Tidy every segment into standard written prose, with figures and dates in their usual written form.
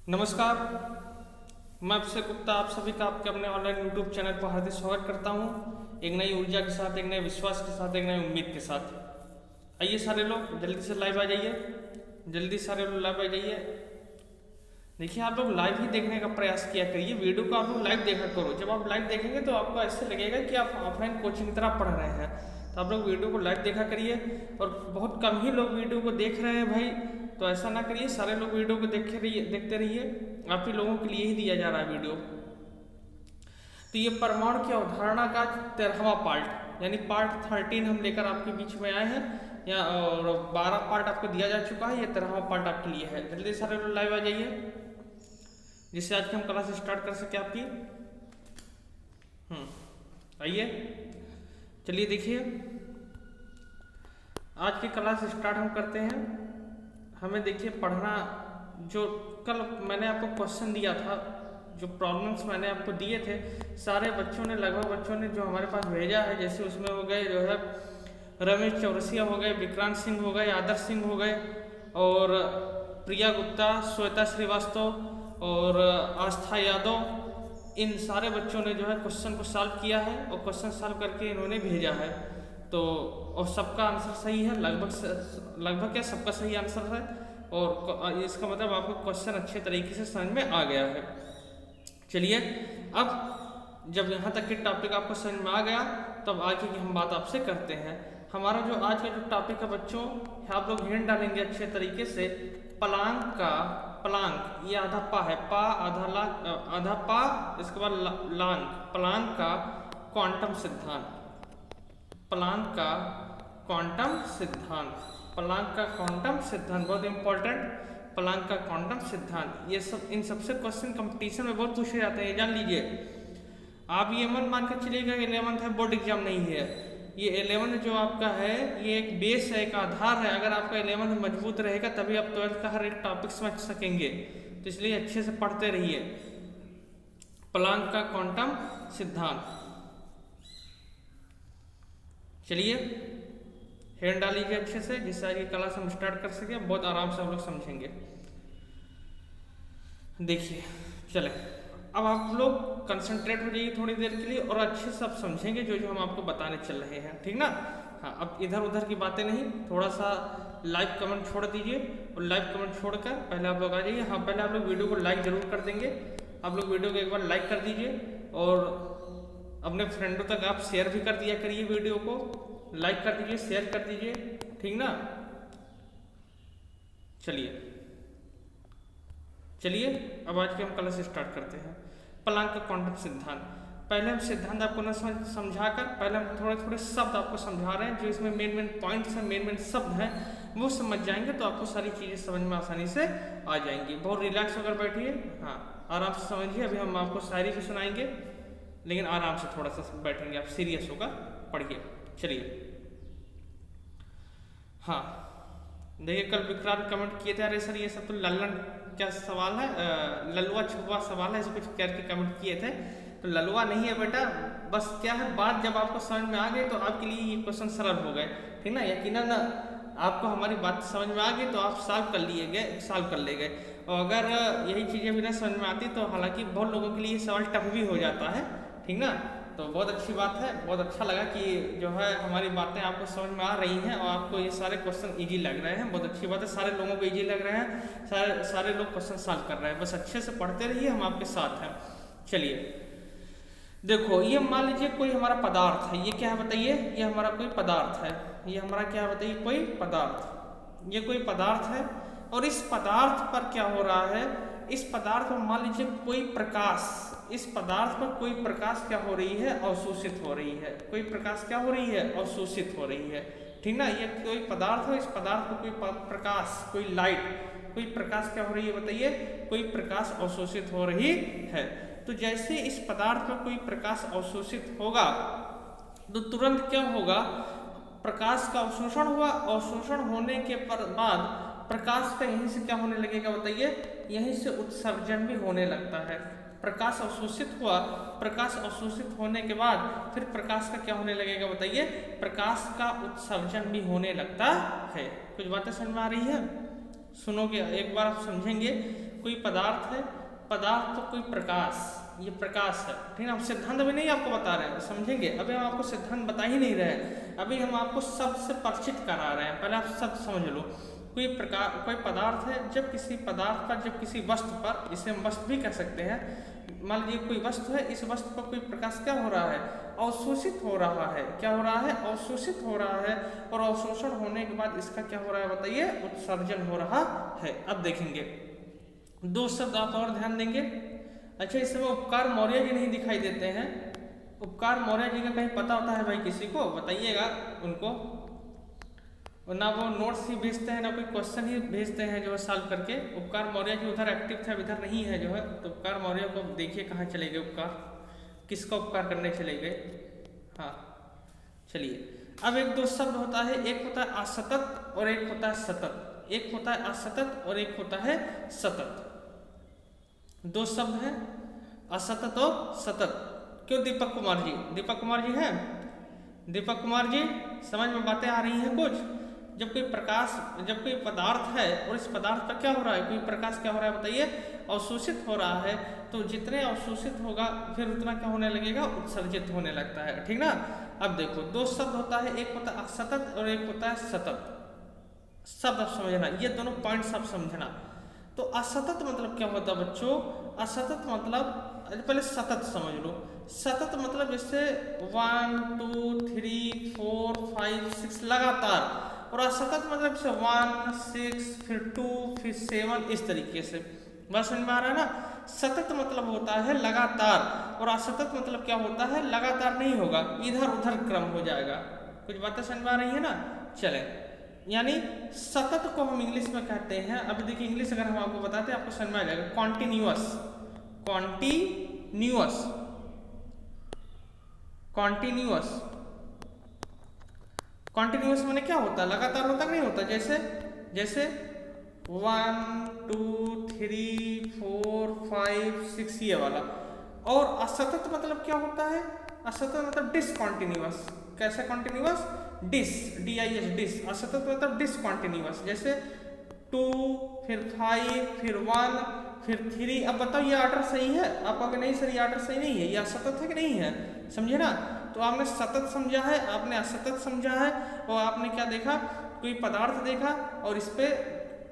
नमस्कार। मैं अभिषेक गुप्ता आप सभी का आपके अपने ऑनलाइन यूट्यूब चैनल पर हार्दिक स्वागत करता हूं। एक नई ऊर्जा के साथ, एक नए विश्वास के साथ, एक नई उम्मीद के साथ। आइए सारे लोग जल्दी से लाइव आ जाइए, जल्दी सारे लोग लाइव आ जाइए। देखिए, आप लोग लाइव ही देखने का प्रयास किया करिए, वीडियो को आप लोग लाइव देखा करो। जब आप लाइव देखेंगे तो आपको ऐसे लगेगा कि आप ऑफलाइन कोचिंग की तरह पढ़ रहे हैं। तो आप लोग वीडियो को लाइव देखा करिए। और बहुत कम ही लोग वीडियो को देख रहे हैं भाई, तो ऐसा ना करिए, सारे लोग वीडियो को देखते रहिए। आप ही लोगों के लिए ही दिया जा रहा है वीडियो। तो ये परमाणु की अवधारणा का 13वां पार्ट यानी पार्ट 13 हम लेकर आपके बीच में आए हैं। या और 12 पार्ट आपको दिया जा चुका है, ये 13वां पार्ट आपके लिए है। जल्दी सारे लोग लाइव आ जाइए जिससे आज की हम क्लास स्टार्ट कर सके आपकी। आइए, चलिए देखिए, आज की क्लास स्टार्ट हम करते हैं। हमें देखिए पढ़ना, जो कल मैंने आपको क्वेश्चन दिया था, जो प्रॉब्लम्स मैंने आपको दिए थे, सारे बच्चों ने, लगभग बच्चों ने जो हमारे पास भेजा है, जैसे उसमें हो गए जो है रमेश चौरसिया हो गए, विक्रांत सिंह हो गए, आदर्श सिंह हो गए, और प्रिया गुप्ता, श्वेता श्रीवास्तव और आस्था यादव। इन सारे बच्चों ने जो है क्वेश्चन को सॉल्व किया है और क्वेश्चन सॉल्व करके इन्होंने भेजा है। तो और सबका आंसर सही है, लगभग क्या सबका सही आंसर है। और इसका मतलब आपको क्वेश्चन अच्छे तरीके से समझ में आ गया है। चलिए, अब जब यहाँ तक के टॉपिक आपको समझ में आ गया, तब आगे की हम बात आपसे करते हैं। हमारा जो आज का जो टॉपिक है बच्चों, आप लोग हिंट डालेंगे अच्छे तरीके से। प्लांक का, प्लांक ये आधा पा है, पा आधा ला, आधा पा, इसके बाद लांग, प्लांक का क्वांटम सिद्धांत, प्लांक का क्वांटम सिद्धांत, प्लांक का क्वांटम सिद्धांत बहुत इंपॉर्टेंट। प्लांक का क्वांटम सिद्धांत, ये सब, इन सबसे क्वेश्चन कंपटीशन में बहुत पूछे जाते हैं, जान लीजिए। आप ये मत मान कर चलिएगा 11th है, बोर्ड एग्जाम नहीं है। ये 11th जो आपका है, ये एक बेस है, एक आधार है। अगर आपका 11th मजबूत रहेगा तभी आप 12th का हर एक टॉपिक समझ सकेंगे। तो इसलिए अच्छे से पढ़ते रहिए। प्लांक का क्वांटम सिद्धांत, चलिए हैंड डालीजिए अच्छे से, जिससे आगे क्लास हम स्टार्ट कर सके, बहुत आराम से हम लोग समझेंगे। देखिए, चले, अब आप लोग कंसंट्रेट हो जाइए थोड़ी देर के लिए और अच्छे से आप समझेंगे जो जो हम आपको बताने चल रहे हैं, ठीक ना। हाँ, अब इधर उधर की बातें नहीं, थोड़ा सा लाइव कमेंट छोड़ दीजिए। और लाइव कमेंट छोड़कर पहले आप लोग आ जाइए। हाँ, पहले आप लोग वीडियो को लाइक जरूर कर देंगे। आप लोग वीडियो को एक बार लाइक कर दीजिए और अपने फ्रेंडों तक आप शेयर भी कर दिया करिए। वीडियो को लाइक कर दीजिए, शेयर कर दीजिए, ठीक ना। चलिए अब आज की हम क्लास स्टार्ट करते हैं। प्लांक का क्वांटम सिद्धांत, पहले हम सिद्धांत आपको न समझाकर, पहले हम थोड़े थोड़े शब्द आपको समझा रहे हैं, जो इसमें मेन पॉइंट्स हैं, मेन शब्द हैं, वो समझ जाएंगे तो आपको सारी चीज़ें समझ में आसानी से आ जाएंगी। बहुत रिलैक्स होकर बैठिए, हाँ आराम से समझिए। अभी हम आपको शायरी भी सुनाएंगे, लेकिन आराम से थोड़ा सा बैठेंगे, आप सीरियस होकर पढ़िए। चलिए, हाँ देखिए, कल विक्रांत कमेंट किए थे, अरे सर ये सब तो लल्लन क्या सवाल है, ललुआ छुआ सवाल है, ऐसे कुछ करके कमेंट किए थे। तो ललुआ नहीं है बेटा, बस क्या है, बात जब आपको समझ में आ गई तो आपके लिए ये क्वेश्चन सरल हो गए, ठीक ना। यकीनन आपको हमारी बात समझ में आ गई तो आप सॉल्व कर ले गए। और अगर यही चीज़ें भी ना समझ में आती तो हालांकि बहुत लोगों के लिए सवाल टफ भी हो जाता है, ठीक ना। तो बहुत अच्छी बात है, बहुत अच्छा लगा कि जो है हमारी बातें आपको समझ में आ रही हैं और आपको ये सारे क्वेश्चन इजी लग रहे हैं। बहुत अच्छी बात है, सारे लोगों को इजी लग रहे हैं, सारे लोग क्वेश्चन सॉल्व कर रहे हैं। बस अच्छे से पढ़ते रहिए, हम आपके साथ हैं। चलिए देखो, ये मान लीजिए कोई हमारा पदार्थ है, ये क्या है बताइए, ये हमारा कोई पदार्थ है, ये हमारा क्या है बताइए, कोई पदार्थ, ये कोई पदार्थ है। और इस पदार्थ पर क्या हो रहा है, इस पदार्थ पर मान लीजिए कोई प्रकाश, इस पदार्थ पर कोई प्रकाश क्या हो रही है, अवशोषित हो रही है। कोई प्रकाश क्या हो रही है, अवशोषित हो रही है, ठीक ना। ये कोई पदार्थ है, इस पदार्थ पर कोई प्रकाश, कोई लाइट, कोई प्रकाश क्या हो रही है बताइए, कोई प्रकाश अवशोषित हो रही है। तो जैसे इस पदार्थ पर कोई प्रकाश अवशोषित होगा तो तुरंत क्या होगा, प्रकाश का अवशोषण हुआ, अवशोषण होने के बाद प्रकाश का यहीं से क्या होने लगेगा बताइए, यहीं से उत्सर्जन भी होने लगता है। प्रकाश अवशोषित हुआ, प्रकाश अवशोषित होने के बाद फिर प्रकाश का क्या होने लगेगा बताइए, प्रकाश का उत्सर्जन भी होने लगता है। कुछ बातें समझ में आ रही है, सुनोगे एक बार आप समझेंगे, कोई पदार्थ है, पदार्थ तो कोई प्रकाश, ये प्रकाश है, ठीक है। हम सिद्धांत अभी नहीं आपको बता रहे हैं, समझेंगे। अभी हम आपको सिद्धांत बता ही नहीं रहे हैं, अभी हम आपको शब्द से परिचित करा रहे हैं। पहले आप शब्द समझ लो। कोई पदार्थ है, जब किसी पदार्थ पर, जब किसी वस्तु पर, इसे हम वस्तु भी कह सकते हैं, मान लीजिए कोई वस्तु है, इस वस्तु पर कोई प्रकाश क्या हो रहा है, अवशोषित हो रहा है। क्या हो रहा है, अवशोषित हो रहा है। और अवशोषण होने के बाद इसका क्या हो रहा है बताइए, उत्सर्जन हो रहा है। अब देखेंगे दो शब्द आप और ध्यान देंगे। अच्छा, इस समय उपकार मौर्य जी नहीं दिखाई देते हैं। उपकार मौर्य जी का कहीं पता होता है भाई किसी को, बताइएगा उनको। ना वो नोट्स ही भेजते हैं, ना कोई क्वेश्चन ही भेजते हैं जो है सॉल्व करके। उपकार मौर्य जी उधर एक्टिव थे, अब इधर नहीं है जो है। तो उपकार मौर्य को देखिए कहाँ चले गए, उपकार किसका उपकार करने चले गए। हाँ चलिए, अब एक दो शब्द होता है, एक होता है असतत और एक होता है सतत। एक होता है असतत और एक होता है सतत। दो शब्द हैं, असतत और सतत। क्यों दीपक कुमार जी, दीपक कुमार जी हैं, दीपक कुमार जी समझ में बातें आ रही हैं कुछ। जब कोई प्रकाश, जब कोई पदार्थ है और इस पदार्थ पर क्या हो रहा है, कोई प्रकाश क्या हो रहा है बताइए, अवशोषित हो रहा है। तो जितने अवशोषित होगा फिर उतना क्या होने लगेगा, उत्सर्जित होने लगता है, ठीक ना। अब देखो दो शब्द होता है, एक होता है असतत और एक होता है सतत। शब्द आप समझना, ये दोनों पॉइंट्स आप समझना। तो असतत मतलब क्या होता है बच्चों, असतत मतलब, पहले सतत समझ लो। सतत मतलब जैसे 1 2 3 4 5 6 लगातार। और असतत मतलब जैसे 1 6 फिर 2 फिर 7, इस तरीके से। बात समझ में आ रहा है ना। सतत मतलब होता है लगातार, और असतत मतलब क्या होता है, लगातार नहीं होगा, इधर उधर क्रम हो जाएगा। कुछ बातें समझ में आ रही है ना। चले, यानी सतत को हम इंग्लिश में कहते हैं, अभी देखिए इंग्लिश अगर हम आपको बताते हैं आपको समझ में आ जाएगा, कॉन्टिन्यूअस। कॉन्टिन्यूअस, कॉन्टिन्यूअस, कॉन्टिन्यूअस माने क्या होता है, लगातार होता नहीं होता। जैसे जैसे 1 2 3 4 5 6 ये वाला। और असतत मतलब क्या होता है, असतत मतलब डिसकॉन्टिन्यूअस। कैसे कॉन्टिन्यूअस, DIS डिस। असतत मतलब डिसकॉन्टिन्यूअस। जैसे 2 फिर 5 फिर 1 फिर 3। अब बताओ ये ऑर्डर सही है, आप कहोगे नहीं सर ये ऑर्डर सही नहीं है, ये असतत है कि नहीं है, समझे ना। तो आपने सतत समझा है, आपने असतत समझा है, और आपने क्या देखा, कोई पदार्थ देखा और इस पे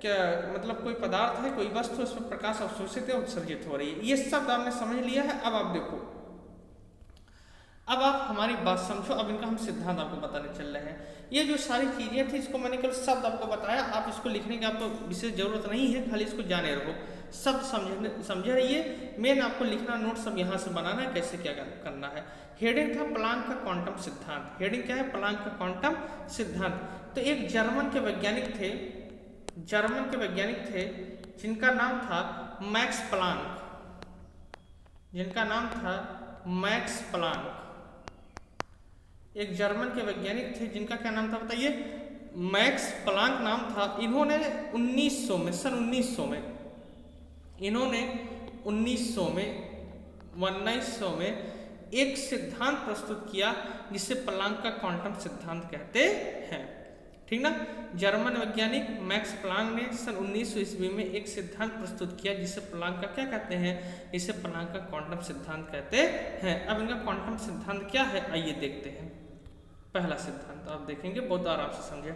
क्या मतलब, कोई पदार्थ है, कोई वस्तु, उस पर प्रकाश अवशोषित है, उत्सर्जित हो रही है। ये शब्द आपने समझ लिया है। अब आप देखो, अब आप हमारी बात समझो। अब इनका हम सिद्धांत आपको बताने चल रहे हैं। ये जो सारी चीजें थी इसको मैंने केवल शब्द आपको बताया, आप इसको लिखने की आपको विशेष जरूरत नहीं है, खाली इसको जाने रहो, शब्द समझे रहिए। मेन आपको लिखना नोट सब यहाँ से बनाना है, कैसे क्या करना है। हेडिंग था प्लांक का क्वांटम सिद्धांत। हेडिंग क्या है, प्लांक का क्वांटम सिद्धांत। तो एक जर्मन के वैज्ञानिक थे, जर्मन के वैज्ञानिक थे जिनका नाम था मैक्स प्लांक, जिनका नाम था मैक्स प्लांक। एक जर्मन के वैज्ञानिक थे जिनका क्या नाम था बताइए, मैक्स प्लांक नाम था। इन्होंने 1900 में, सन 1900 में, इन्होंने 1900 में एक सिद्धांत प्रस्तुत किया जिसे प्लांक का क्वांटम सिद्धांत कहते हैं, ठीक ना। जर्मन वैज्ञानिक मैक्स प्लांक ने सन 1900 ईस्वी में एक सिद्धांत प्रस्तुत किया जिसे प्लांक का क्या कहते हैं, इसे प्लांक का क्वांटम सिद्धांत कहते हैं। अब इनका क्वांटम सिद्धांत क्या है, आइए देखते हैं। पहला सिद्धांत आप देखेंगे, बहुत आराम से समझे।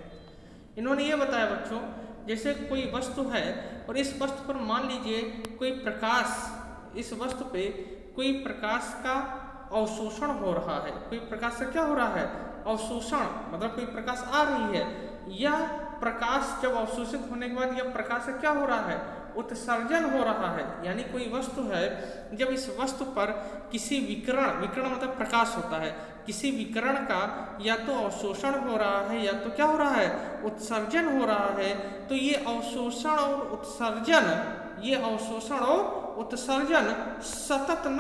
इन्होंने ये बताया बच्चों, जैसे कोई वस्तु है और इस वस्तु पर मान लीजिए कोई प्रकाश, इस वस्तु पे कोई प्रकाश का अवशोषण हो रहा है। कोई प्रकाश का क्या हो रहा है, अवशोषण, मतलब कोई प्रकाश आ रही है, या प्रकाश जब अवशोषित होने के बाद यह प्रकाश का क्या हो रहा है, उत्सर्जन हो रहा है। यानी कोई वस्तु है, जब इस वस्तु पर किसी विकिरण, विकिरण मतलब प्रकाश होता है, किसी विकिरण का या तो अवशोषण हो रहा है या तो क्या हो रहा है, उत्सर्जन हो रहा है। तो ये अवशोषण और उत्सर्जन, ये अवशोषण और उत्सर्जन सतत न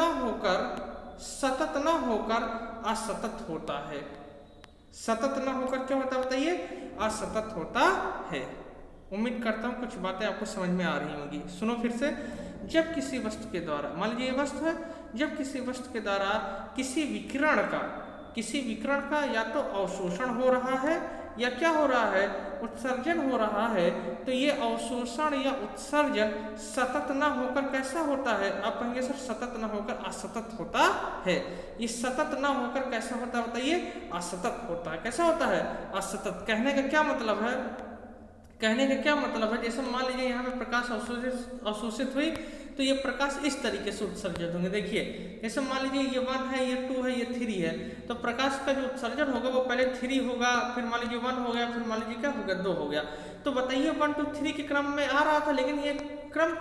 होकर असतत होता है। सतत न होकर क्या होता है बताइए, असतत होता है। उम्मीद करता हूँ कुछ बातें आपको समझ में आ रही होंगी। सुनो फिर से। जब किसी वस्तु के द्वारा, मान लीजिए ये वस्तु है, जब किसी वस्तु के द्वारा किसी विकिरण का या तो अवशोषण हो रहा है या क्या हो रहा है, उत्सर्जन हो रहा है, तो ये अवशोषण या उत्सर्जन सतत न होकर कैसा होता है, आप कहेंगे सर सतत न होकर असतत होता है। ये सतत न होकर कैसा होता है बताइए, असतत होता है। कैसा होता है, असतत। कहने का क्या मतलब है, कहने का क्या मतलब है, जैसे मान लीजिए यहाँ पे प्रकाश अवशोषित हुई तो ये प्रकाश इस तरीके से उत्सर्जित होंगे। देखिए जैसे मान लीजिए ये 1 है, ये 2 है, ये 3 है, तो प्रकाश का जो उत्सर्जन होगा वो पहले 3 होगा, फिर मान लीजिए 1 हो गया, फिर मान लीजिए क्या हो गया 2 हो गया। तो बताइए 1 2 3 के क्रम में आ रहा था, लेकिन ये क्रम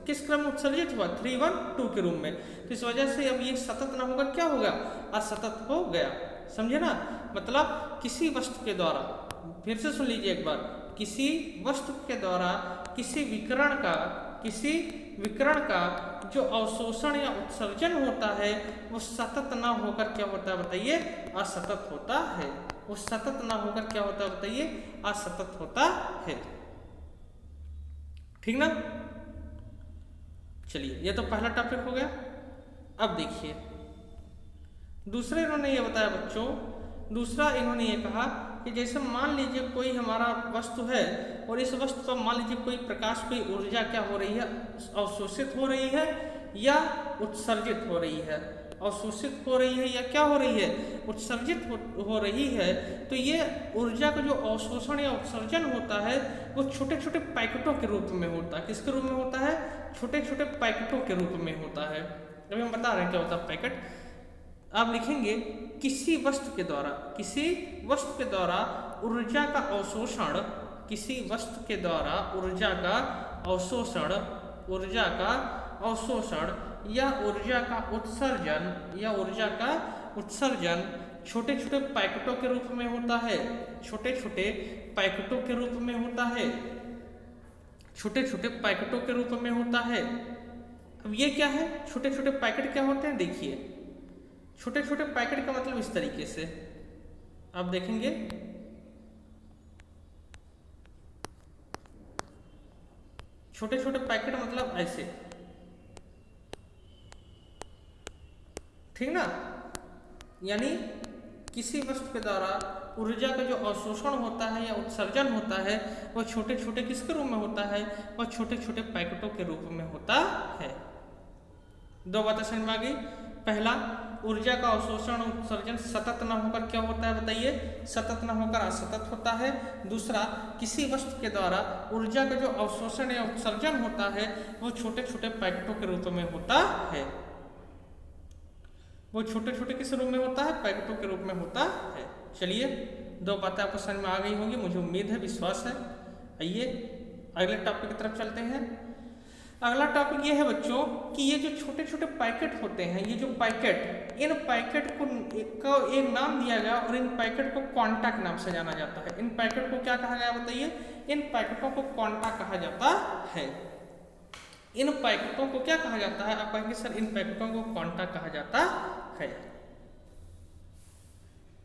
किस क्रम में उत्सर्जित हुआ, 3 1 2 के रूप में। तो इस वजह से अब ये सतत न होकर क्या हो गया, असतत हो गया। समझे ना, मतलब किसी वस्तु के द्वारा, फिर से सुन लीजिए एक बार, किसी वस्तु के द्वारा किसी विकिरण का जो अवशोषण या उत्सर्जन होता है वो सतत ना होकर क्या होता है बताइए, असतत होता है। वो सतत ना होकर क्या होता है बताइए, असतत होता है। ठीक ना, चलिए ये तो पहला टॉपिक हो गया। अब देखिए दूसरे इन्होंने ये बताया बच्चों, दूसरा इन्होंने ये कहा कि जैसे मान लीजिए कोई हमारा वस्तु है और इस वस्तु पर मान लीजिए कोई प्रकाश, कोई ऊर्जा क्या हो रही है, अवशोषित हो रही है या उत्सर्जित हो रही है। अवशोषित हो रही है या क्या हो रही है, उत्सर्जित हो रही है। तो ये ऊर्जा का जो अवशोषण या उत्सर्जन होता है वो छोटे छोटे पैकेटों के रूप में होता है। किसके रूप में होता है, छोटे छोटे पैकेटों के रूप में होता है। अभी हम बता रहे हैं क्या होता है पैकेट। आप लिखेंगे किसी वस्तु के द्वारा ऊर्जा का अवशोषण, किसी वस्तु के द्वारा ऊर्जा का अवशोषण या ऊर्जा का उत्सर्जन छोटे छोटे पैकेटों के रूप में होता है। छोटे छोटे पैकेटों के रूप में होता है। छोटे छोटे पैकेटों के रूप में होता है। अब ये क्या है, छोटे छोटे पैकेट क्या होते हैं, देखिए छोटे छोटे पैकेट का मतलब इस तरीके से आप देखेंगे, छोटे छोटे पैकेट मतलब ऐसे, ठीक ना। यानी किसी वस्तु के द्वारा ऊर्जा का जो अवशोषण होता है या उत्सर्जन होता है वह छोटे छोटे किसके रूप में होता है, वह छोटे छोटे पैकेटों के रूप में होता है। दो बातें समझ में आ गई। पहला, ऊर्जा का अवशोषण उत्सर्जन सतत न होकर क्या होता है बताइए, सतत न होकर असतत होता है। दूसरा, किसी वस्तु के द्वारा ऊर्जा का जो अवशोषण या उत्सर्जन होता है वो छोटे छोटे पैकेटों के रूप में होता है। वो छोटे छोटे किस रूप में होता है, पैकेटों के रूप में होता है। चलिए दो बातें आपको समझ में आ गई होंगी, मुझे उम्मीद है, विश्वास है। आइए अगले टॉपिक की तरफ चलते हैं। अगला टॉपिक ये है बच्चों कि ये जो छोटे छोटे पैकेट होते हैं, ये जो पैकेट, इन पैकेट को एक नाम दिया गया और इन पैकेट को क्वांटा के नाम से जाना जाता है। इन पैकेट को क्या कहा गया बताइए, इन पैकेटों को क्वांटा कहा जाता है। इन पैकेटों को क्या कहा जाता है, आप कहेंगे सर इन पैकेटों को क्वांटा कहा जाता है।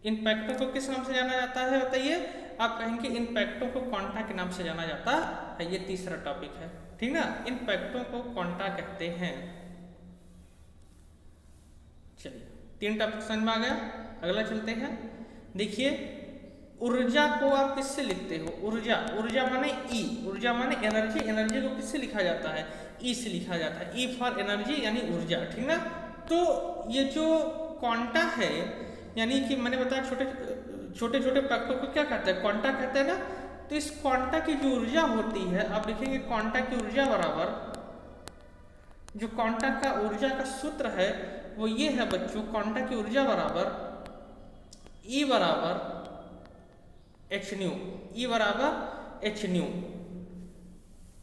इन पैकेटों को किस नाम से जाना जाता है बताइए, आप कहेंगे इन पैकेटों को क्वांटा के नाम से जाना जाता है। ये तीसरा टॉपिक है, ठीक ना, इन पैकेटों को क्वांटा कहते हैं। चलिए 3 टॉपिक समझ में आ गया। अगला चलते हैं। देखिए ऊर्जा को आप किससे लिखते हो, ऊर्जा माने ई, ऊर्जा माने एनर्जी, एनर्जी को किससे लिखा जाता है, ई से लिखा जाता है। ई फॉर एनर्जी यानी ऊर्जा, ठीक ना। तो ये जो क्वांटा है, यानी कि मैंने बताया छोटे छोटे पैकेटों को क्या कहते हैं, क्वांटा कहते हैं ना। तो इस क्वांटा की जो ऊर्जा होती है, आप लिखेंगे क्वांटा की ऊर्जा बराबर, जो क्वांटा का ऊर्जा का सूत्र है वो ये है बच्चों, क्वांटा की ऊर्जा बराबर ई बराबर एच न्यू, ई बराबर एच न्यू,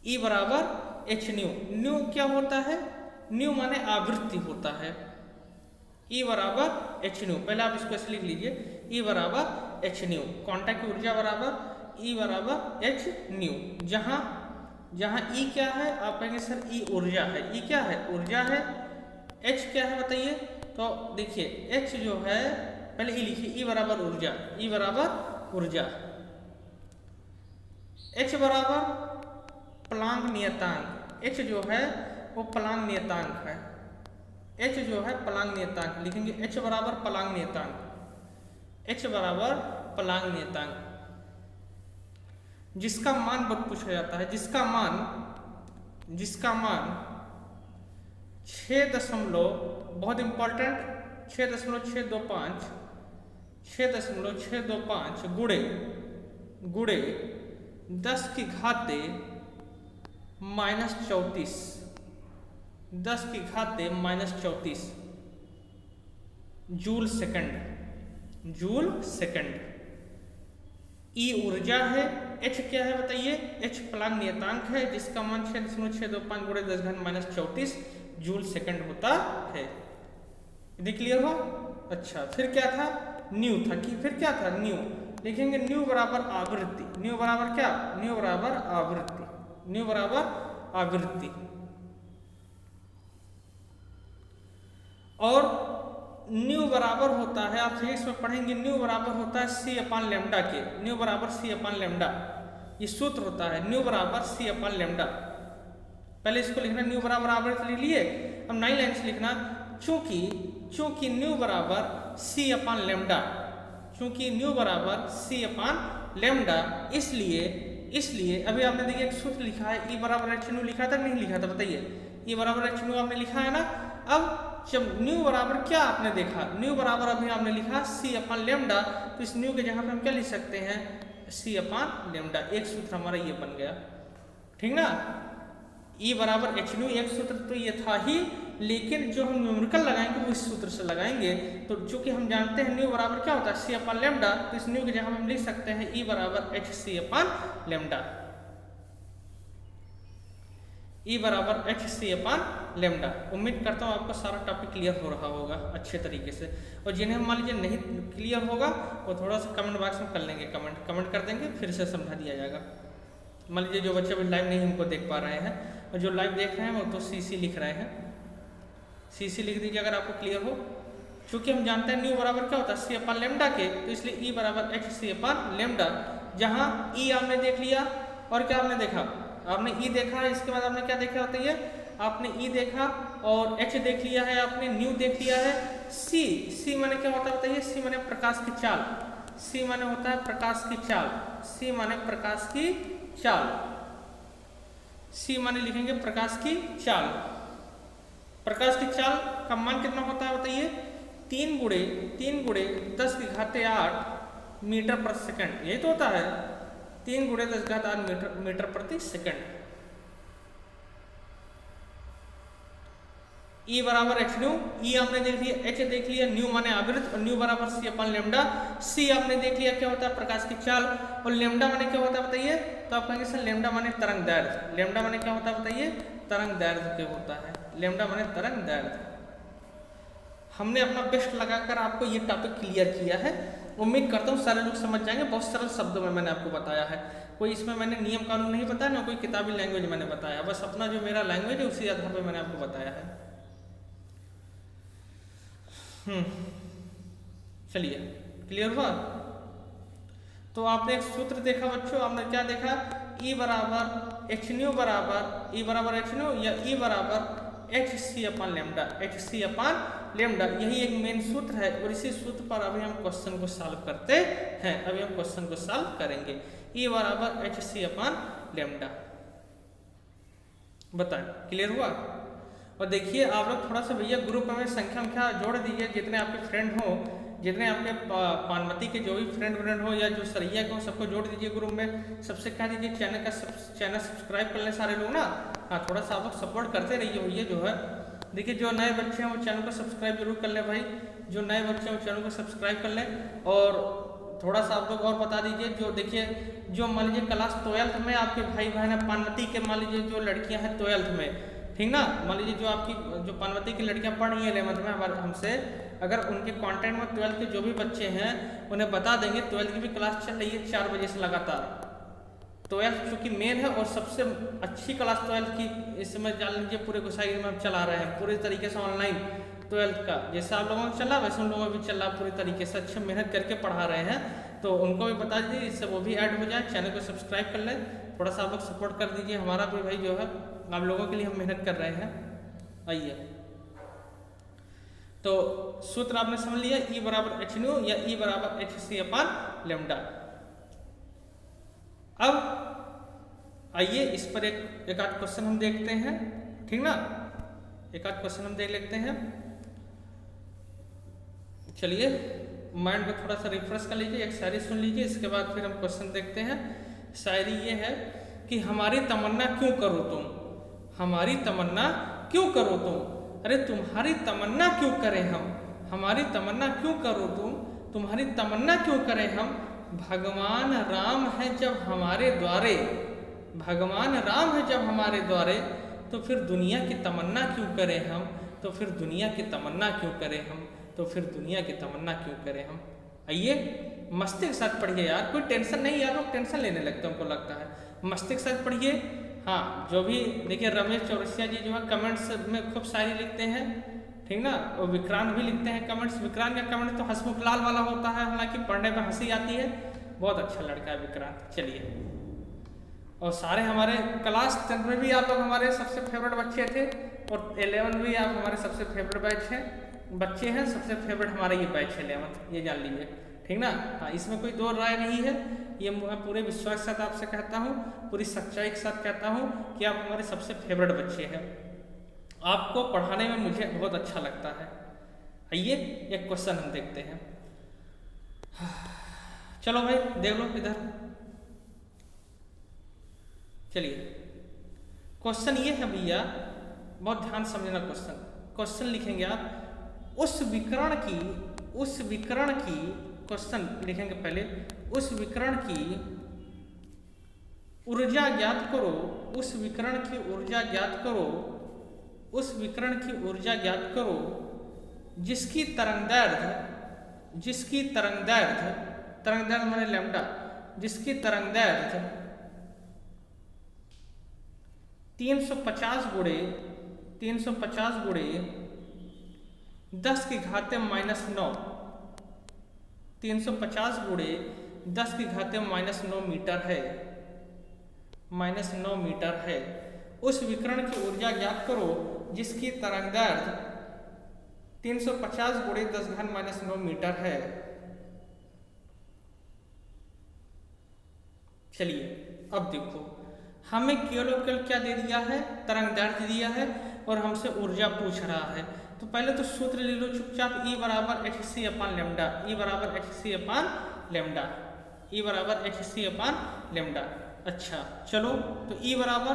ई बराबर एच न्यू। न्यू क्या होता है, न्यू माने आवृत्ति होता है। ई बराबर एच न्यू, पहले आप इसको ऐसे लिख लीजिए, ई बराबर एच न्यू, क्वांटा की ऊर्जा बराबर ई बराबर एच न्यू। जहां ई क्या है, आप कहेंगे सर ई ऊर्जा है, ई क्या है, ऊर्जा है। एच क्या है बताइए, तो देखिए एच जो है, पहले ई लिखिए, ई बराबर ऊर्जा, ई बराबर ऊर्जा। एच बराबर प्लांक नियतांक, एच जो है वो प्लांक नियतांक है। एच जो है प्लांक नियतांक, लिखेंगे एच बराबर प्लांक नियतांक, एच बराबर प्लांक नियतांक। जिसका मान बहुत पूछा जाता है, जिसका मान 6 बहुत इंपॉर्टेंट 6.625 गुणे 10 की घाते -34 जूल सेकंड। ई ऊर्जा है, एच क्या है बताइए, एच प्लांक नियतांक है जिसका मान 6.625 गुणे 10 घन -34 जूल सेकंड होता है। यदि क्लियर हो? अच्छा, फिर क्या था, न्यू था, कि फिर क्या था, न्यू लिखेंगे, न्यू बराबर आवृत्ति, न्यू बराबर क्या, न्यू बराबर आवृत्ति। और न्यू बराबर होता है, आप फिजिक्स में पढ़ेंगे, न्यू बराबर होता है c/λ के, न्यू बराबर c/λ, ये सूत्र होता है, न्यू बराबर c/λ। पहले इसको लिखना, न्यू बराबर आवृत्ति लिख लिए, अब 9 लाइन से लिखना, चूंकि न्यू बराबर c/λ, इसलिए अभी आपने देखिए एक सूत्र लिखा है, E बराबर h/nu लिखा था नहीं लिखा था बताइए, E बराबर h/nu आपने लिखा है ना। अब जब न्यू बराबर क्या आपने देखा, न्यू बराबर अभी आपने लिखा c/λ, तो इस न्यू के जगह पे हम क्या लिख सकते हैं, c/λ, एक सूत्र हमारा ये बन गया, ठीक ना। E बराबर h/nu एक सूत्र तो ये था ही, लेकिन जो हम न्यूमेरिकल लगाएंगे वो इस सूत्र से लगाएंगे। तो चूंकि हम जानते हैं न्यू बराबर क्या होता है, c/λ, तो इस न्यू की जगह हम लिख सकते हैं E बराबर hc/λ, E बराबर hc/λ। उम्मीद करता हूँ आपको सारा टॉपिक क्लियर हो रहा होगा अच्छे तरीके से, और जिन्हें मान लीजिए नहीं क्लियर होगा वो थोड़ा सा कमेंट बॉक्स में कर लेंगे, कमेंट कर देंगे, फिर से समझा दिया जाएगा। मान लीजिए जो बच्चे अभी लाइव नहीं हमको देख पा रहे हैं, और जो लाइव देख रहे हैं वो तो CC लिख रहे हैं, CC लिख दीजिए अगर आपको क्लियर हो। चूंकि हम जानते हैं न्यू बराबर क्या होता है c/λ के, तो इसलिए E बराबर hc/λ, जहाँ E आपने देख लिया, और क्या आपने देखा, आपने E देखा, इसके बाद आपने क्या देखा बताइए, आपने E देखा और H देख लिया है, आपने न्यू देख लिया है। C माने क्या होता है बताइए, C माने प्रकाश की चाल, C माने होता है प्रकाश की चाल, C माने प्रकाश की चाल, C माने लिखेंगे प्रकाश की चाल। प्रकाश की चाल का मान कितना होता है बताइए, 3 गुणे 10 की घाते 8 मीटर प्रति सेकंड, यही तो होता है, 3 गुणे 10 घात 8 मीटर प्रति सेकंड। E बराबर h/nu, E आपने देख लिया, H देख लिया, न्यू माने आवृत्ति, और न्यू बराबर c/λ। C आपने देख लिया क्या होता है प्रकाश की चाल, और लैम्डा माने क्या होता है बताइए, तो आप कहेंगे सर लैम्डा माने तरंग दैर्ध्य, लैम्डा माने क्या होता है बताइए, तरंग दैर्ध्य क्या होता है, लैम्डा माने तरंग दैर्ध्य। हमने अपना बेस्ट लगाकर आपको ये टॉपिक क्लियर किया है, उम्मीद करता हूँ सारे लोग समझ जाएंगे, बहुत सरल शब्दों में मैंने आपको बताया है, कोई इसमें मैंने नियम कानून नहीं बताया, ना कोई किताबी लैंग्वेज मैंने बताया, बस अपना जो मेरा लैंग्वेज है उसी आधार पर मैंने आपको बताया है। चलिए क्लियर हुआ। तो आपने एक सूत्र देखा बच्चों, आपने क्या देखा, E बराबर h/nu या E बराबर hc/λ, यही एक मेन सूत्र है, और इसी सूत्र पर अभी हम क्वेश्चन को सॉल्व करते हैं, अभी हम क्वेश्चन को सॉल्व करेंगे। E बराबर hc/λ, बताएं क्लियर हुआ। और देखिए आप लोग थोड़ा सा भैया ग्रुप में संख्या जोड़ दीजिए, जितने आपके फ्रेंड हो, जितने आपके पानमती के जो भी फ्रेंड हो या जो सरैया के हो, सबको जोड़ दीजिए ग्रुप में। सबसे कह दीजिए चैनल सब्सक्राइब कर लें सारे लोग ना, हाँ थोड़ा सा आप लोग सपोर्ट करते रहिए भैया। जो है देखिए जो नए बच्चे हैं वो चैनल को सब्सक्राइब जरूर कर लें भाई, जो नए बच्चे हैं वो चैनल को सब्सक्राइब कर लें। और थोड़ा सा आप लोग और बता दीजिए, जो देखिए जो मान लीजिए क्लास 12th में आपके भाई बहन है पानमती के, मान लीजिए जो लड़कियाँ हैं 12th में, ठीक ना, मान लीजिए जो आपकी जो पानवती की लड़कियां पढ़ रही है 11th में हमारे हमसे, अगर उनके कांटेक्ट में 12th के जो भी बच्चे हैं उन्हें बता देंगे 12th की भी क्लास चल रही है 4 बजे से लगातार। 12th चूँकि मेन है और सबसे अच्छी क्लास 12th की इस समय जान लीजिए पूरे गोसाई में हम चला रहे हैं पूरे तरीके से ऑनलाइन 12th का, जैसा आप लोगों को चला वैसे उन लोगों को भी चल रहा पूरी तरीके से, अच्छे मेहनत करके पढ़ा रहे हैं, तो उनको भी बता दीजिए, इससे वो भी ऐड हो जाए, चैनल को सब्सक्राइब कर लें, थोड़ा सा आप लोग सपोर्ट कर दीजिए, हमारा भी भाई जो है आप लोगों के लिए हम मेहनत कर रहे हैं। आइए तो सूत्र आपने समझ लिया, E बराबर h/nu या E बराबर hc/λ। अब आइए इस पर एक आध क्वेश्चन हम देखते हैं, ठीक ना, एक आध क्वेश्चन हम देख लेते हैं। चलिए माइंड को थोड़ा सा रिफ्रेश कर लीजिए, एक शायरी सुन लीजिए, इसके बाद फिर हम क्वेश्चन देखते हैं। शायरी ये है कि हमारी तमन्ना क्यों करो तुम, हमारी तमन्ना क्यों करो तुम, अरे तुम्हारी तमन्ना क्यों करें हम, हमारी तमन्ना क्यों करो तुम, तुम्हारी तमन्ना क्यों करें हम, भगवान राम है जब हमारे द्वारे, भगवान राम है जब हमारे द्वारे, तो फिर दुनिया की तमन्ना क्यों करें हम, तो फिर दुनिया की तमन्ना क्यों करें हम, तो फिर दुनिया की तमन्ना क्यों करें हम। आइए मस्ती के साथ पढ़िए यार, कोई टेंशन नहीं, यार लोग टेंशन लेने लगते हैं, हमको लगता है। मस्ती के साथ पढ़िए। हाँ, जो भी देखिए रमेश चौरसिया जी जो है कमेंट्स में खूब शायरी लिखते हैं, ठीक ना, और विक्रांत भी लिखते हैं कमेंट्स। विक्रांत का कमेंट तो हंसमुख लाल वाला होता है, हालांकि पढ़ने में हंसी आती है, बहुत अच्छा लड़का है विक्रांत। चलिए, और सारे हमारे क्लास 10 में भी आप लोग हमारे सबसे फेवरेट बच्चे थे, और 11 भी आप हमारे सबसे फेवरेट बैच हैं, बच्चे हैं, सबसे फेवरेट हमारा ये बैच है 11, ये जान लीजिए, ठीक ना। हाँ, इसमें कोई दो राय नहीं है, ये मैं पूरे विश्वास के साथ आपसे कहता हूँ, पूरी सच्चाई के साथ कहता हूँ कि आप हमारे सबसे फेवरेट बच्चे हैं, आपको पढ़ाने में मुझे बहुत अच्छा लगता है। आइए एक क्वेश्चन हम देखते हैं। चलो भाई देख लो इधर, चलिए क्वेश्चन ये है भैया, बहुत ध्यान समझना क्वेश्चन। क्वेश्चन लिखेंगे आप, उस विकर्ण की क्वेश्चन लिखेंगे पहले, उस विकर्ण की ऊर्जा ज्ञात करो, उस विकर्ण की ऊर्जा ज्ञात करो, उस विकर्ण की ऊर्जा ज्ञात करो जिसकी तरंगदैर्घ्य माने लैम्डा, जिसकी तरंगदैर्घ्य 350 गुणे 10 की घाते -9, 350 गुणे 10 की घाते -9 मीटर है, -9 मीटर है। उस विकर्ण की ऊर्जा ज्ञात करो जिसकी तरंगदैर्घ्य 350 गुणे 10⁻⁹ मीटर है। चलिए अब देखो, हमें केवल क्या दे दिया है, तरंगदैर्घ्य दिया है, और हमसे ऊर्जा पूछ रहा है। तो पहले तो सूत्र ले लो चुपचाप, E बराबर hc अपान लैम्डा, E बराबर hc अपान लैम्डा, E बराबर hc अपान लैम्डा। अच्छा चलो, तो E बराबर,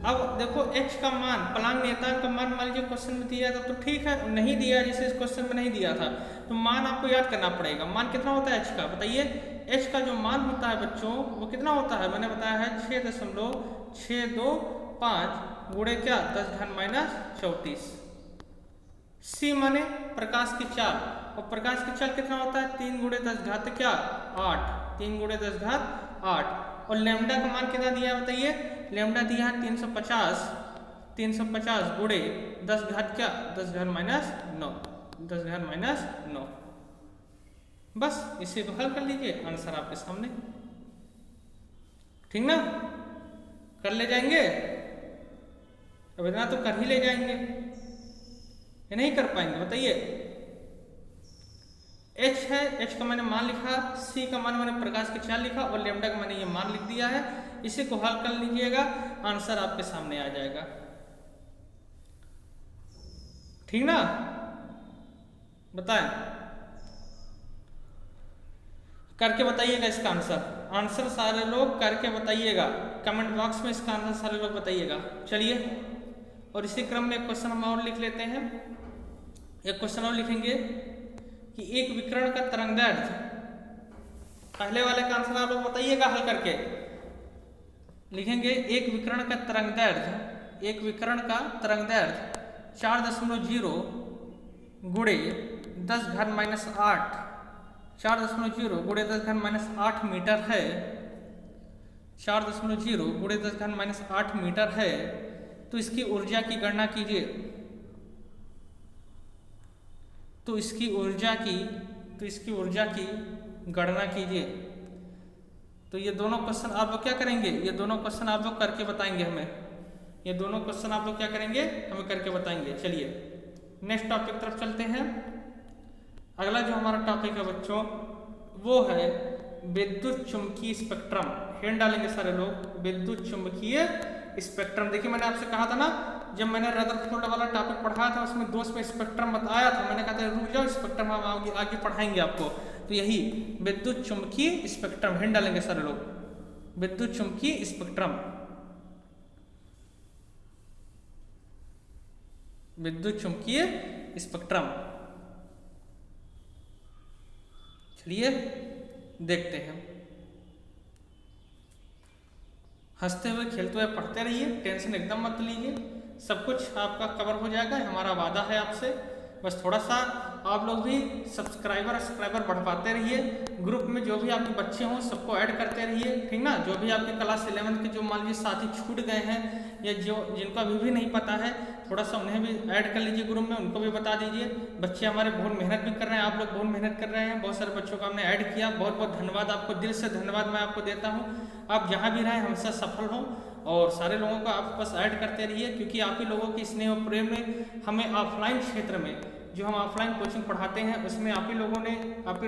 अब देखो h का मान, प्लांक नियतांक का मान मान लीजिए क्वेश्चन में दिया था तो ठीक है, नहीं दिया, जैसे इस क्वेश्चन में नहीं दिया था, तो मान आपको याद करना पड़ेगा। मान कितना होता है h का, बताइए। h का जो मान होता है बच्चों वो कितना होता है, मैंने बताया है 6.625 गुणे क्या 10⁻34। c माने प्रकाश की चाल, और प्रकाश की चाल कितना होता है 3 गुणे 10 घात क्या 8, 3 गुणे 10 घात 8। और लैम्डा का मान कितना दिया है बताइए, लैम्डा दिया है 350 गुणे 10 घात क्या 10⁻⁹, 10⁻⁹। बस इसे को हल कर लीजिए, आंसर आपके सामने, ठीक ना। कर ले जाएंगे, अब इतना तो कर ही ले जाएंगे, ये नहीं कर पाएंगे बताइए। h है, h का मैंने मान लिखा, c का मान मैंने प्रकाश की चाल लिखा, और लैम्डा का मैंने ये मान लिख दिया है। इसी को हल कर लीजिएगा, आंसर आपके सामने आ जाएगा, ठीक ना। बताएं, करके बताइएगा इसका आंसर, आंसर सारे लोग करके बताइएगा, कमेंट बॉक्स में इसका आंसर सारे लोग बताइएगा। चलिए, और इसी क्रम में एक क्वेश्चन हम और लिख लेते हैं। एक क्वेश्चन और लिखेंगे कि एक विकर्ण का तरंगदैर्घ्य, पहले वाले का आंसर आप लोग बताइएगा हल करके। लिखेंगे एक विकर्ण का तरंगदैर्घ्य, एक विकर्ण का तरंगदैर्घ्य 4.0 गुणे 10⁻⁸, 4.0 गुणे 10⁻⁸ मीटर है, 4.0 गुणे 10⁻⁸ मीटर है। तो इसकी ऊर्जा की गणना कीजिए, तो इसकी ऊर्जा की गणना कीजिए। तो ये दोनों क्वेश्चन आप लोग क्या करेंगे, ये दोनों क्वेश्चन आप लोग करके बताएंगे हमें, ये दोनों क्वेश्चन आप लोग क्या करेंगे, हमें करके बताएंगे। चलिए नेक्स्ट टॉपिक की तरफ चलते हैं। अगला जो हमारा टॉपिक है बच्चों वो है विद्युत चुम्बकीय स्पेक्ट्रम, हिंट डालेंगे सारे लोग, विद्युत चुंबकीय स्पेक्ट्रम। देखिए मैंने आपसे कहा था ना, जब मैंने रदरफोर्ड वाला टॉपिक पढ़ाया था उसमें 2 में स्पेक्ट्रम बताया था, मैंने कहा था रुक जाओ स्पेक्ट्रम हम आगे पढ़ाएंगे आपको। तो यही विद्युत चुंबकीय स्पेक्ट्रम, हिंट डालेंगे सारे लोग, विद्युत चुंबकीय स्पेक्ट्रम, विद्युत चुंबकीय स्पेक्ट्रम। चलिए देखते हैं। हंसते हुए खेलते हुए पढ़ते रहिए, टेंशन एकदम मत लीजिए, सब कुछ आपका कवर हो जाएगा, हमारा वादा है आपसे। बस थोड़ा सा आप लोग भी सब्सक्राइबर बढ़वाते रहिए, ग्रुप में जो भी आपके बच्चे हों सबको ऐड करते रहिए, ठीक ना। जो भी आपके क्लास 11 के जो मान लीजिए साथी छूट गए हैं या जो जिनको अभी भी नहीं पता है, थोड़ा सा उन्हें भी ऐड कर लीजिए ग्रुप में, उनको भी बता दीजिए। बच्चे हमारे बहुत मेहनत भी कर रहे हैं, आप लोग बहुत मेहनत कर रहे हैं, बहुत सारे बच्चों को हमने ऐड किया, बहुत बहुत धन्यवाद आपको, दिल से धन्यवाद मैं आपको देता हूँ। आप जहाँ भी रहें हमेशा सफल हों और सारे लोगों को आप बस ऐड करते रहिए, क्योंकि आप ही लोगों के स्नेह और प्रेम ने हमें ऑफलाइन क्षेत्र में जो हम ऑफलाइन कोचिंग पढ़ाते हैं उसमें आप ही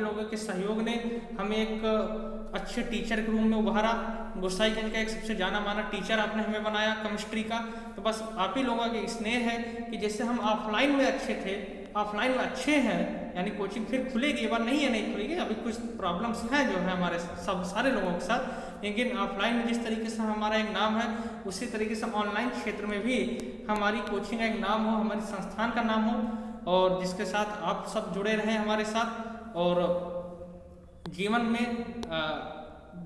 लोगों के सहयोग ने हमें एक अच्छे टीचर के रूप में उभारा। गोसाईगंज का एक सबसे जाना माना टीचर आपने हमें बनाया केमिस्ट्री का। तो बस आप ही लोगों के स्नेह है कि जैसे हम ऑफलाइन में अच्छे थे, ऑफलाइन में अच्छे हैं, यानी कोचिंग फिर खुलेगी, ये बार नहीं है नहीं खुलेगी, अभी कुछ प्रॉब्लम्स हैं जो है हमारे सारे लोगों के साथ, लेकिन ऑफलाइन में जिस तरीके से हमारा एक नाम है उसी तरीके से ऑनलाइन क्षेत्र में भी हमारी कोचिंग का एक नाम हो, हमारे संस्थान का नाम हो, और जिसके साथ आप सब जुड़े रहें हमारे साथ। और जीवन में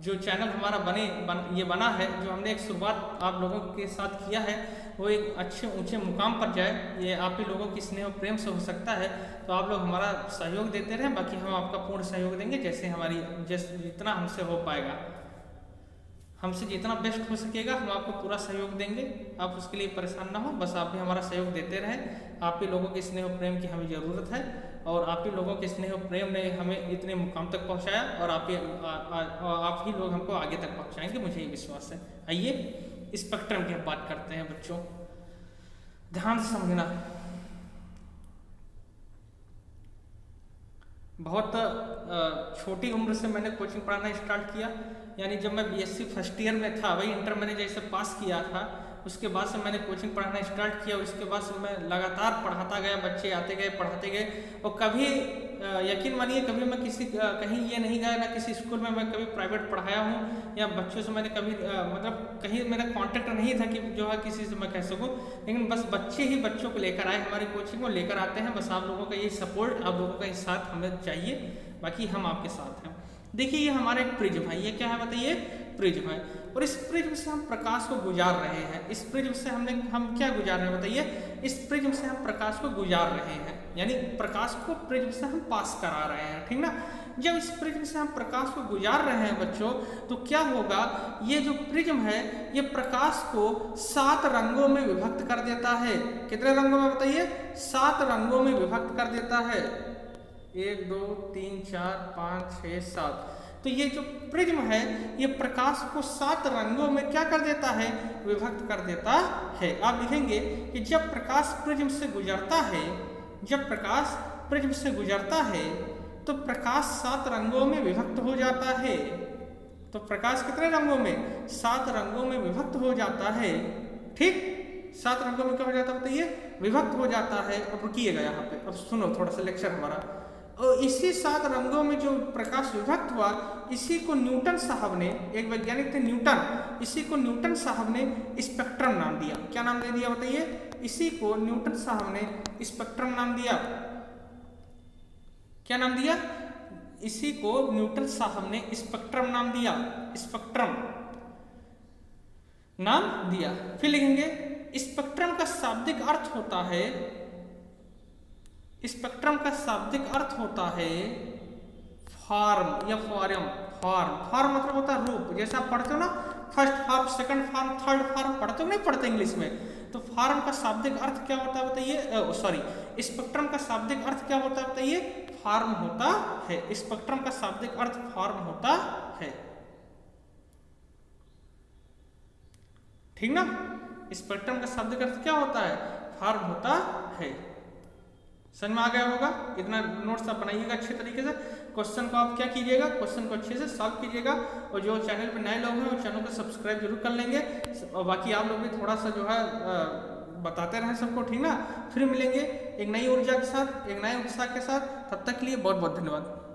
जो चैनल हमारा बना है, जो हमने एक शुरुआत आप लोगों के साथ किया है, वो एक अच्छे ऊंचे मुकाम पर जाए, ये आप ही लोगों की स्नेह और प्रेम से हो सकता है। तो आप लोग हमारा सहयोग देते रहें, बाकी हम आपका पूर्ण सहयोग देंगे, जैसे जितना हमसे हो पाएगा, हमसे जितना बेस्ट हो सकेगा हम आपको पूरा सहयोग देंगे। आप उसके लिए परेशान ना हो, बस आप भी हमारा सहयोग देते रहें। आप ही लोगों के स्नेह और प्रेम की हमें ज़रूरत है, और आप ही लोगों के स्नेह और प्रेम ने हमें इतने मुकाम तक पहुंचाया, और आप ही लोग हमको आगे तक पहुंचाएंगे, मुझे ये विश्वास है। आइए स्पेक्ट्रम की बात करते हैं बच्चों, ध्यान से समझना। बहुत छोटी उम्र से मैंने कोचिंग पढ़ाना स्टार्ट किया, यानी जब मैं बीएससी फर्स्ट ईयर में था, वही इंटर मैंने जैसे पास किया था, उसके बाद से मैंने कोचिंग पढ़ाना स्टार्ट किया। उसके बाद से मैं लगातार पढ़ाता गया, बच्चे आते गए पढ़ाते गए, और कभी यकीन मानिए कभी मैं कहीं ये नहीं गया, ना किसी स्कूल में मैं कभी प्राइवेट पढ़ाया हूँ, या बच्चों से मैंने कभी मतलब कहीं मेरा कांटेक्ट नहीं था कि जो है किसी से मैं कह सकूँ, लेकिन बस बच्चे ही बच्चों को लेकर आए, हमारी कोचिंग को लेकर आते हैं। बस आप लोगों का ये सपोर्ट, आप लोगों का ये साथ हमें चाहिए, बाकी हम आपके साथ हैं। देखिए ये हमारा एक प्रिज्म है, ये क्या है बताइए, प्रिज्म है, और इस प्रिज्म से हम प्रकाश को गुजार रहे हैं। इस प्रिज्म से हम क्या गुजार रहे हैं बताइए, इस प्रिज्म से हम प्रकाश को गुजार रहे हैं, यानी प्रकाश को प्रिज्म से हम पास करा रहे हैं, ठीक ना। जब इस प्रिज्म से हम प्रकाश को गुजार रहे हैं बच्चों, तो क्या होगा, ये जो प्रिज्म है ये प्रकाश को 7 रंगों में विभक्त कर देता है। कितने रंगों में बताइए, 7 रंगों में विभक्त कर देता है। 1 2 3 4 5 6 7। तो ये जो प्रिज्म है ये प्रकाश को 7 रंगों में क्या कर देता है, विभक्त कर देता है। आप लिखेंगे कि जब प्रकाश प्रिज्म से गुजरता है, जब प्रकाश प्रिज्म से गुजरता है तो प्रकाश 7 रंगों में विभक्त हो जाता है। तो प्रकाश कितने रंगों में, 7 रंगों में विभक्त हो जाता है, ठीक। 7 रंगों में क्या हो जाता है बताइए, विभक्त हो जाता है। अब रुकिएगा यहाँ पे, अब सुनो थोड़ा सा लेक्चर हमारा। और इसी 7 रंगों में जो प्रकाश विभक्त हुआ, इसी को न्यूटन साहब ने, एक वैज्ञानिक थे न्यूटन, इसी को न्यूटन साहब ने स्पेक्ट्रम नाम दिया। क्या नाम दे दिया बताइए, इसी को न्यूटन साहब ने स्पेक्ट्रम नाम दिया। क्या नाम दिया, इसी को न्यूटन साहब ने स्पेक्ट्रम नाम दिया, स्पेक्ट्रम नाम दिया। फिर लिखेंगे स्पेक्ट्रम का शाब्दिक अर्थ होता है, स्पेक्ट्रम का शाब्दिक अर्थ होता है फॉर्म या फॉर्म। फॉर्म मतलब होता है रूप, जैसे आप पढ़ते हो ना, first form, second form, third form पढ़ते हो नहीं पढ़ते इंग्लिश में, तो फॉर्म का शाब्दिक अर्थ क्या होता है बताइए, सॉरी स्पेक्ट्रम का शाब्दिक अर्थ क्या होता है बताइए, फॉर्म होता है। स्पेक्ट्रम का शाब्दिक अर्थ फॉर्म होता है, ठीक ना। स्पेक्ट्रम का शाब्दिक अर्थ क्या होता है, फॉर्म होता है। समझ में आ गया होगा, इतना नोट्स आप बनाइएगा अच्छे तरीके से। क्वेश्चन को आप क्या कीजिएगा, क्वेश्चन को अच्छे से सॉल्व कीजिएगा। और जो चैनल पे नए लोग हैं वो चैनल को सब्सक्राइब जरूर कर लेंगे। और बाकी आप लोग भी थोड़ा सा जो है बताते रहें सबको, ठीक ना। फिर मिलेंगे एक नई ऊर्जा के साथ, एक नए उत्साह के साथ। तब तक के लिए बहुत बहुत धन्यवाद।